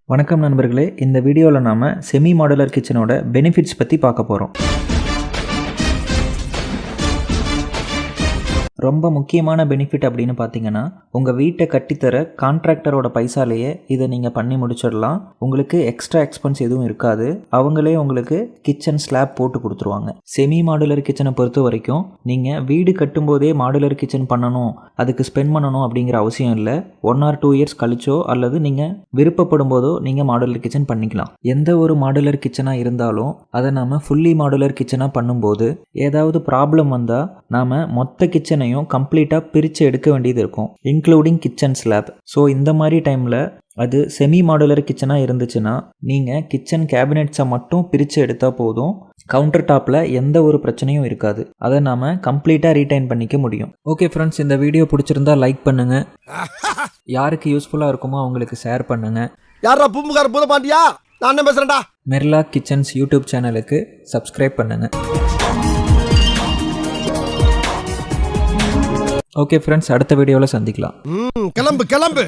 வணக்கம் நண்பர்களே, இந்த வீடியோவில் நாம் செமி மாடுலர் கிச்சனோட பெனிஃபிட்ஸ் பற்றி பார்க்க போகிறோம். ரொம்ப முக்கியமான பெனிஃபிட் அப்படின்னு பார்த்தீங்கன்னா, உங்கள் வீட்டை கட்டித்தர கான்ட்ராக்டரோட பைசாலேயே இதை நீங்கள் பண்ணி முடிச்சிடலாம். உங்களுக்கு எக்ஸ்ட்ரா எக்ஸ்பென்ஸ் எதுவும் இருக்காது. அவங்களே உங்களுக்கு கிச்சன் ஸ்லாப் போட்டு கொடுத்துருவாங்க. செமி மாடுலர் கிச்சனை பொறுத்த வரைக்கும் நீங்கள் வீடு கட்டும்போதே மாடுலர் கிச்சன் பண்ணணும், அதுக்கு ஸ்பெண்ட் பண்ணணும் அப்படிங்கிற அவசியம் இல்லை. 1 or 2 years கழிச்சோ அல்லது நீங்கள் விருப்பப்படும் போதோ நீங்கள் மாடுலர் கிச்சன் பண்ணிக்கலாம். எந்த ஒரு மாடுலர் கிச்சனாக இருந்தாலும் அதை நாம் ஃபுல்லி மாடுலர் கிச்சனாக பண்ணும்போது ஏதாவது ப்ராப்ளம் வந்தால் நாம் மொத்த கிச்சனையும் கம்ப்ளீட்டாக பிரித்து எடுக்க வேண்டியது இருக்கும், இன்க்ளூடிங் கிச்சன் ஸ்லாப். ஸோ இந்த மாதிரி டைமில் அது செமி மாடுலர் கிச்சனாக இருந்துச்சுன்னா நீங்கள் கிச்சன் கேபினெட்ஸை மட்டும் பிரித்து எடுத்தால் போதும். கவுண்டர் டாப்பில் எந்த ஒரு பிரச்சனையும் இருக்காது. அதை நாம் கம்ப்ளீட்டாக ரீடைன் பண்ணிக்க முடியும். ஓகே ஃப்ரெண்ட்ஸ், இந்த வீடியோ பிடிச்சிருந்தா லைக் பண்ணுங்கள், யாருக்கு யூஸ்ஃபுல்லாக இருக்குமோ அவங்களுக்கு ஷேர் பண்ணுங்கள். யாரா பூம்புகார பூத பாண்டியா, நான் என்ன பேசுறேன்டா. மெர்லாக் கிச்சன்ஸ் யூடியூப் சேனலுக்கு சப்ஸ்கிரைப் பண்ணுங்கள். ஓகே ஃப்ரெண்ட்ஸ், அடுத்த வீடியோவில் சந்திக்கலாம். கிளம்பு.